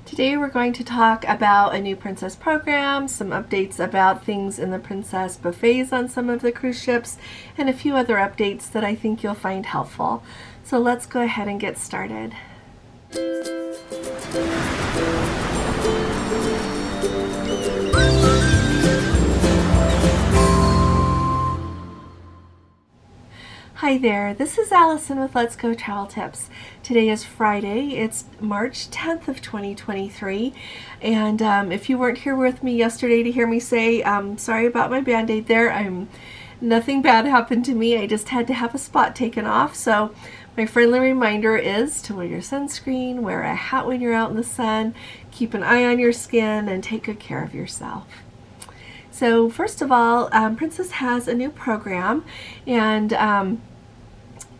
Today we're going to talk about a new Princess program, some updates about things in the Princess buffets on some of the cruise ships, and a few other updates that I think you'll find helpful. So let's go ahead and get started. Hi there, this is Allison with Let's Go Travel Tips. Today is Friday, it's March 10th of 2023, and if you weren't here with me yesterday to hear me say, sorry about my band-aid there. Nothing bad happened to me, I just had to have a spot taken off, so my friendly reminder is to wear your sunscreen, wear a hat when you're out in the sun, keep an eye on your skin, and take good care of yourself. So first of all, Princess has a new program, and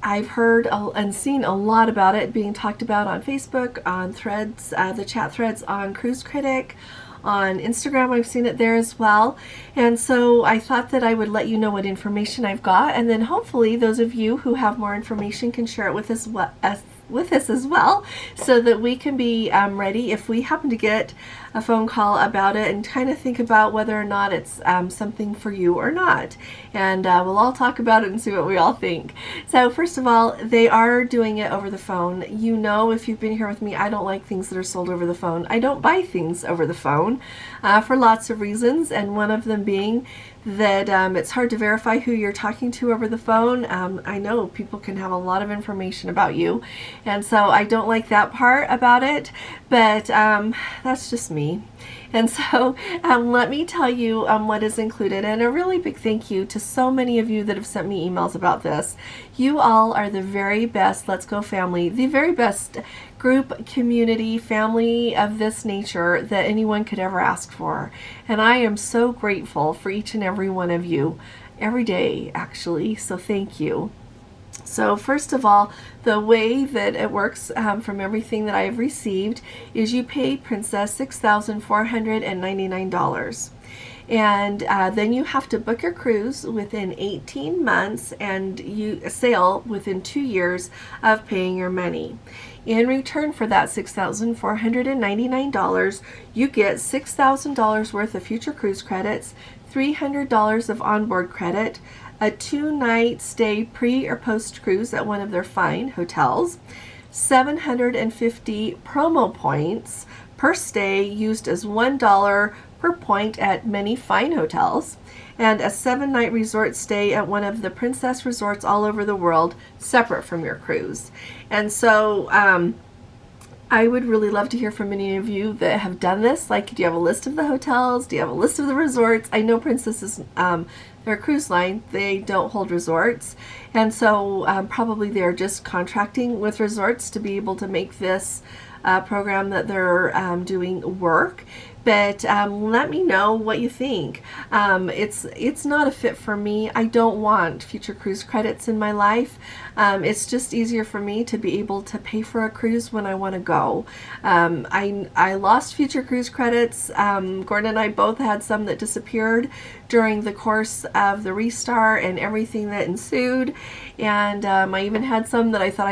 I've heard and seen a lot about it being talked about on Facebook, on threads, the chat threads on Cruise Critic, on Instagram. I've seen it there as well. And so I thought that I would let you know what information I've got, and then hopefully those of you who have more information can share it with us as well, so that we can be ready if we happen to get a phone call about it and kind of think about whether or not it's something for you or not. And we'll all talk about it and see what we all think. So first of all, they are doing it over the phone. You know, if you've been here with me, I don't like things that are sold over the phone. I don't buy things over the phone for lots of reasons, and one of them being that it's hard to verify who you're talking to over the phone. I know people can have a lot of information about you, and so I don't like that part about it, but that's just me. And so let me tell you what is included, and a really big thank you to so many of you that have sent me emails about this. You all are the very best Let's Go family, the very best group, community, family of this nature that anyone could ever ask for. And I am so grateful for each and every one of you, every day actually, so thank you. So first of all, the way that it works from everything that I have received is you pay Princess $6,499. And then you have to book your cruise within 18 months and you sail within 2 years of paying your money. In return for that $6,499, you get $6,000 worth of future cruise credits, $300 of onboard credit, a 2-night stay pre or post cruise at one of their fine hotels, 750 promo points per stay used as $1 per point at many fine hotels, and a 7-night resort stay at one of the Princess resorts all over the world separate from your cruise. And so I would really love to hear from any of you that have done this. Like, do you have a list of the hotels? Do you have a list of the resorts? I know Princess is their cruise line, they don't hold resorts, and so probably they're just contracting with resorts to be able to make this program that they're doing work. But let me know what you think. It's not a fit for me. I don't want future cruise credits in my life. It's just easier for me to be able to pay for a cruise when I want to go. I lost future cruise credits. Gordon and I both had some that disappeared during the course of the restart and everything that ensued. And I even had some that I thought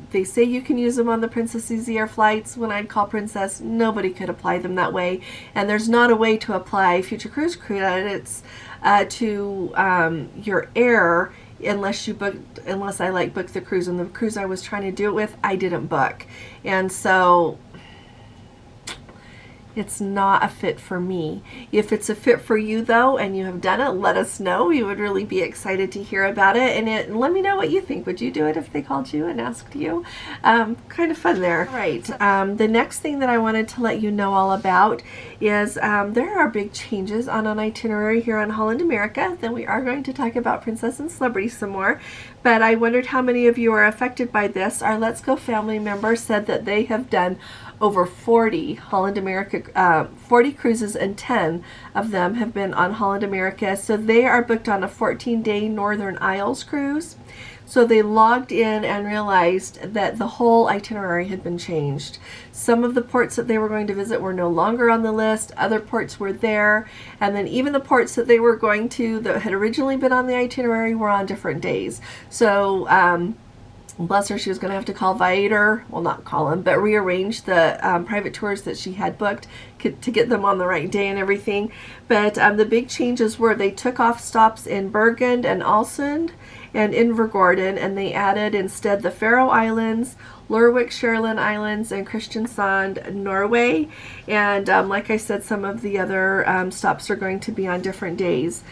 they say you can use them on the Princess Easy Air flights. When I'd call Princess, nobody could apply them that way. And there's not a way to apply future cruise credits to your air unless I booked the cruise. And the cruise I was trying to do it with, I didn't book. And so it's not a fit for me. If it's a fit for you though, and you have done it, let us know. We would really be excited to hear about it, and let me know what you think. Would you do it if they called you and asked you? Kind of fun there. All right, the next thing that I wanted to let you know all about is there are big changes on an itinerary here on Holland America. Then we are going to talk about Princess and Celebrity some more, but I wondered how many of you are affected by this. Our Let's Go family member said that they have done over 40 Holland America, 40 cruises, and 10 of them have been on Holland America. So they are booked on a 14-day Northern Isles cruise. So they logged in and realized that the whole itinerary had been changed. Some of the ports that they were going to visit were no longer on the list. Other ports were there. And then even the ports that they were going to that had originally been on the itinerary were on different days. So Bless her, she was going to have to call Viator, well, not call him, but rearrange the private tours that she had booked to get them on the right day and everything. But the big changes were they took off stops in Bergen and Alsund and Invergordon, and they added instead the Faroe Islands, Lerwick, Shetland Islands, and Kristiansand, Norway. And like I said, some of the other stops are going to be on different days.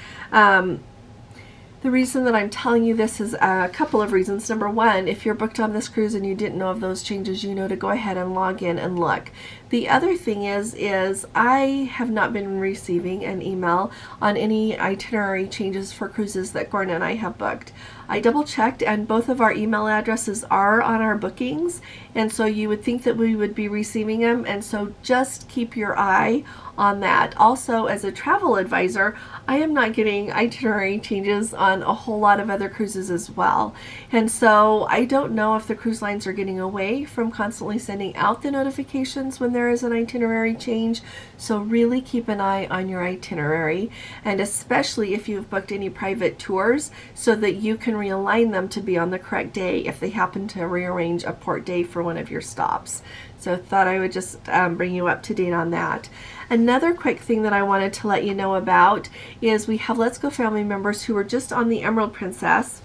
The reason that I'm telling you this is a couple of reasons. Number one, if you're booked on this cruise and you didn't know of those changes, you know to go ahead and log in and look. The other thing is I have not been receiving an email on any itinerary changes for cruises that Gordon and I have booked. I double checked, and both of our email addresses are on our bookings, and so you would think that we would be receiving them, and so just keep your eye on that. Also, as a travel advisor, I am not getting itinerary changes on a whole lot of other cruises as well, and so I don't know if the cruise lines are getting away from constantly sending out the notifications when there is an itinerary change. So really keep an eye on your itinerary, and especially if you've booked any private tours, so that you can realign them to be on the correct day if they happen to rearrange a port day for one of your stops. So thought I would just bring you up to date on that. Another quick thing that I wanted to let you know about is we have Let's Go family members who were just on the Emerald Princess,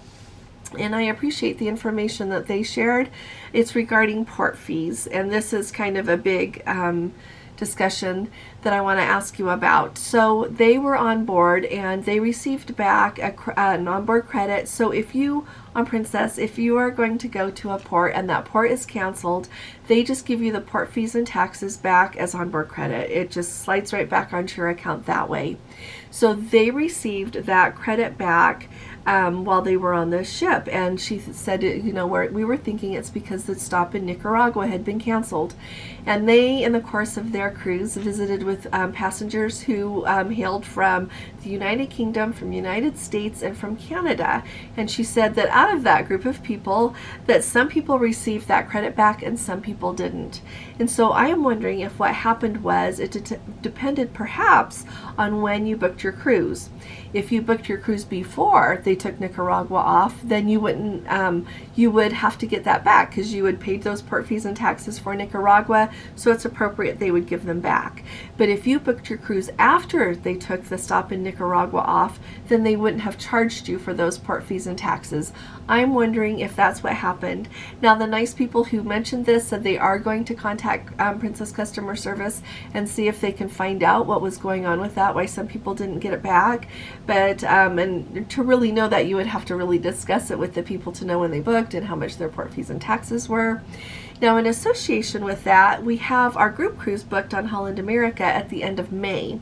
and I appreciate the information that they shared. It's regarding port fees, and this is kind of a big discussion that I want to ask you about. So they were on board and they received back an onboard credit. So if you, on Princess, if you are going to go to a port and that port is canceled, they just give you the port fees and taxes back as onboard credit. It just slides right back onto your account that way. So they received that credit back while they were on the ship, and she said, you know, we were thinking it's because the stop in Nicaragua had been canceled, and they, in the course of their cruise, visited with passengers who hailed from the United Kingdom, from United States, and from Canada. And she said that out of that group of people, that some people received that credit back and some people didn't. And so I am wondering if what happened was it depended perhaps on when you booked your cruise. If you booked your cruise before they took Nicaragua off, then you wouldn't, you would have to get that back because you had paid those port fees and taxes for Nicaragua, so it's appropriate they would give them back. But if you booked your cruise after they took the stop in Nicaragua off, then they wouldn't have charged you for those port fees and taxes. I'm wondering if that's what happened. Now, the nice people who mentioned this said they are going to contact Princess Customer Service and see if they can find out what was going on with that, why some people didn't get it back. But and to really know that, you would have to really discuss it with the people to know when they booked and how much their port fees and taxes were. Now, in association with that, we have our group cruise booked on Holland America at the end of May.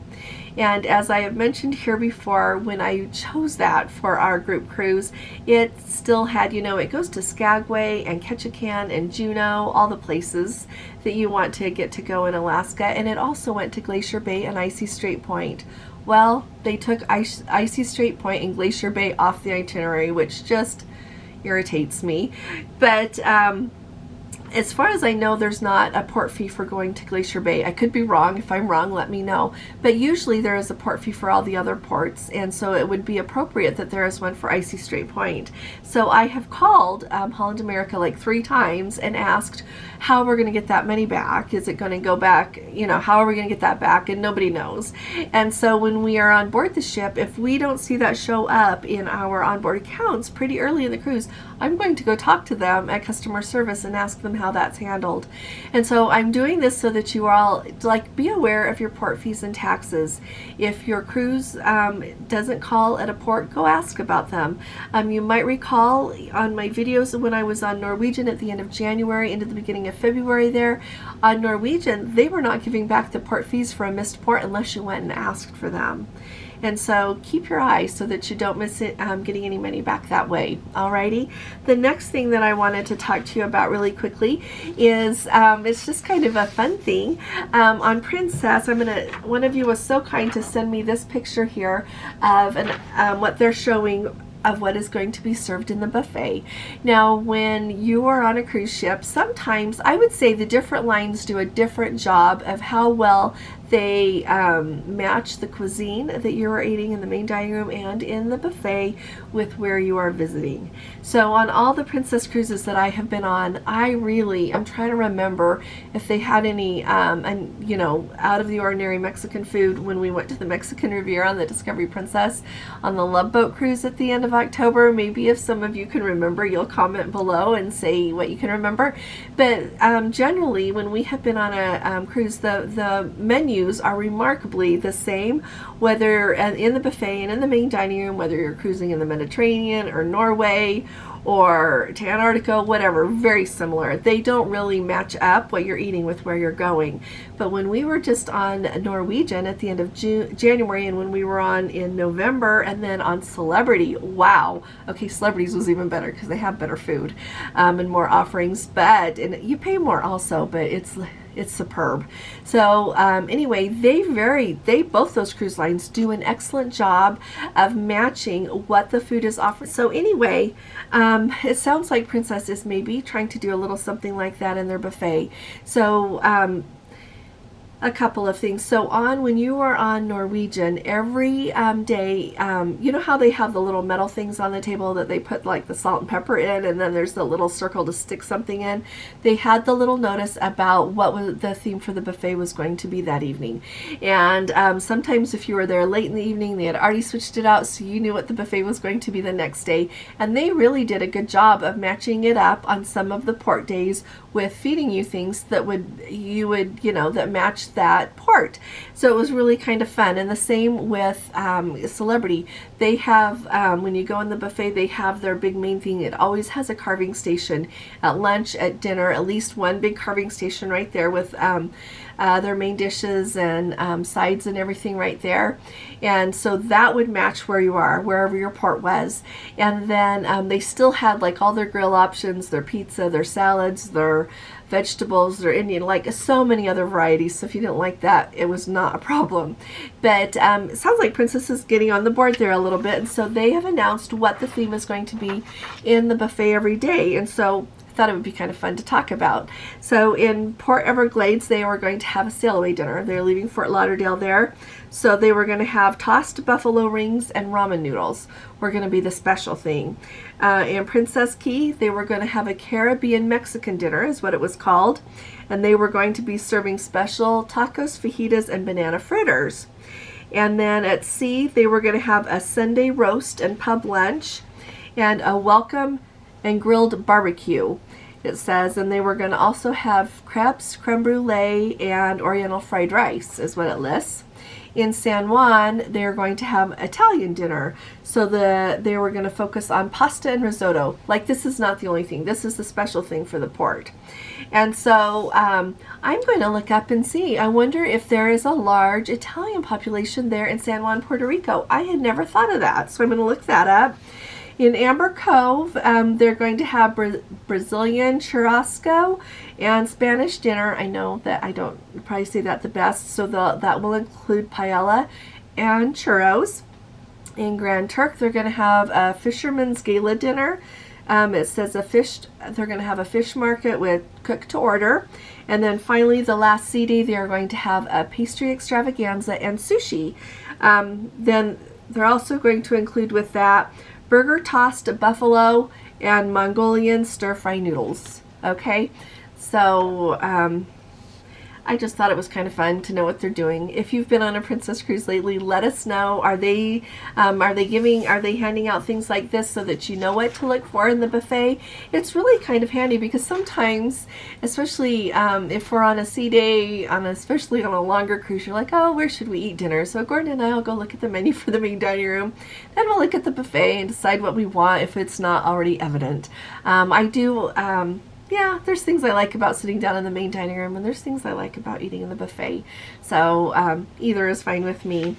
And as I have mentioned here before, when I chose that for our group cruise, it still had, you know, it goes to Skagway and Ketchikan and Juneau, all the places that you want to get to go in Alaska. And it also went to Glacier Bay and Icy Strait Point. Well, they took Icy Strait Point and Glacier Bay off the itinerary, which just irritates me. But as far as I know, there's not a port fee for going to Glacier Bay. I could be wrong. If I'm wrong, let me know. But usually there is a port fee for all the other ports, and so it would be appropriate that there is one for Icy Strait Point. So I have called Holland America like 3 times and asked how we're going to get that money back. Is it going to go back? You know, how are we going to get that back? And nobody knows. And so when we are on board the ship, if we don't see that show up in our onboard accounts pretty early in the cruise, I'm going to go talk to them at customer service and ask them how that's handled. And so I'm doing this so that you all, like, be aware of your port fees and taxes. If your cruise doesn't call at a port, go ask about them. You might recall on my videos when I was on Norwegian at the end of January into the beginning of February there, on Norwegian, they were not giving back the port fees for a missed port unless you went and asked for them. And so keep your eyes so that you don't miss it getting any money back that way. Alrighty. The next thing that I wanted to talk to you about really quickly is it's just kind of a fun thing. On Princess, one of you was so kind to send me this picture here of what they're showing of what is going to be served in the buffet. Now, when you are on a cruise ship, sometimes I would say the different lines do a different job of how well They match the cuisine that you are eating in the main dining room and in the buffet with where you are visiting. So on all the Princess cruises that I have been on, I'm trying to remember if they had any, out of the ordinary Mexican food when we went to the Mexican Riviera on the Discovery Princess on the Love Boat cruise at the end of October. Maybe if some of you can remember, you'll comment below and say what you can remember. But generally, when we have been on a cruise, the menus are remarkably the same, whether in the buffet and in the main dining room, whether you're cruising in the Mediterranean or Norway or to Antarctica, whatever, very similar. They don't really match up what you're eating with where you're going. But when we were just on Norwegian at the end of January, and when we were on in November, and then on Celebrity, wow. Okay, Celebrities was even better because they have better food and more offerings, and you pay more also, but it's superb. So anyway, both those cruise lines do an excellent job of matching what the food is offered. So anyway, it sounds like Princess is maybe trying to do a little something like that in their buffet. So a couple of things. So when you are on Norwegian, every day, you know how they have the little metal things on the table that they put like the salt and pepper in, and then there's the little circle to stick something in? They had the little notice about what was the theme for the buffet was going to be that evening. And sometimes if you were there late in the evening, they had already switched it out, so you knew what the buffet was going to be the next day. And they really did a good job of matching it up on some of the port days with feeding you things that that matched that part. So it was really kind of fun. And the same with Celebrity. They have, when you go in the buffet, they have their big main thing. It always has a carving station at lunch, at dinner, at least one big carving station right there with their main dishes and sides and everything right there. And so that would match where you are, wherever your port was. And then they still had like all their grill options, their pizza, their salads, their vegetables, their Indian, like so many other varieties. So if you didn't like that, it was not a problem. But it sounds like Princess is getting on the board there a little bit. And so they have announced what the theme is going to be in the buffet every day. And so I thought it would be kind of fun to talk about. So in Port Everglades, they were going to have a sail-away dinner. They're leaving Fort Lauderdale there. So they were going to have tossed buffalo rings and ramen noodles were going to be the special thing. In Princess Key, they were going to have a Caribbean Mexican dinner, is what it was called. And they were going to be serving special tacos, fajitas, and banana fritters. And then at Sea, they were going to have a Sunday roast and pub lunch and a welcome and grilled barbecue, it says. And they were going to also have crepes, creme brulee, and oriental fried rice, is what it lists. In San Juan, they're going to have Italian dinner. So they were going to focus on pasta and risotto. Like, this is not the only thing. This is the special thing for the port. And so I'm going to look up and see. I wonder if there is a large Italian population there in San Juan, Puerto Rico. I had never thought of that, so I'm going to look that up. In Amber Cove, they're going to have Brazilian churrasco and Spanish dinner. I know that I don't probably say that the best, so that will include paella and churros. In Grand Turk, they're going to have a fisherman's gala dinner. It says they're going to have a fish market with cook to order. And then finally, the last CD, they are going to have a pastry extravaganza and sushi. Then they're also going to include with that burger tossed buffalo and Mongolian stir-fry noodles. Okay, so I just thought it was kind of fun to know what they're doing. If you've been on a Princess cruise lately, let us know. Are they handing out things like this so that you know what to look for in the buffet? It's really kind of handy because sometimes, especially if we're on a sea day, especially on a longer cruise, you're like, oh, where should we eat dinner? So Gordon and I will go look at the menu for the main dining room. Then we'll look at the buffet and decide what we want if it's not already evident. Yeah, there's things I like about sitting down in the main dining room, and there's things I like about eating in the buffet. So either is fine with me.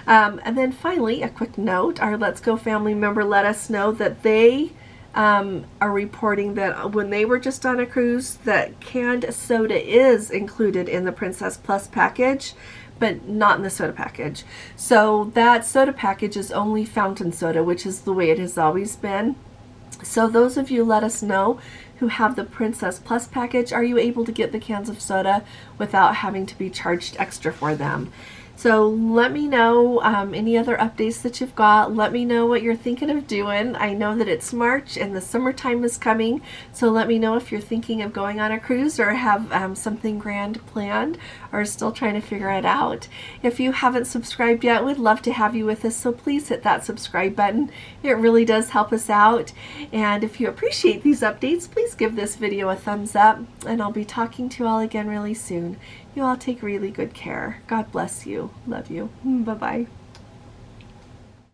And then finally, a quick note, our Let's Go family member let us know that they are reporting that when they were just on a cruise, that canned soda is included in the Princess Plus package, but not in the soda package. So that soda package is only fountain soda, which is the way it has always been. So those of you, let us know, who have the Princess Plus package, are you able to get the cans of soda without having to be charged extra for them? So let me know any other updates that you've got. Let me know what you're thinking of doing. I know that it's March and the summertime is coming, so let me know if you're thinking of going on a cruise or have something grand planned or still trying to figure it out. If you haven't subscribed yet, we'd love to have you with us, so please hit that subscribe button. It really does help us out. And if you appreciate these updates, please give this video a thumbs up, and I'll be talking to you all again really soon. You all take really good care. God bless you. Love you. Bye-bye.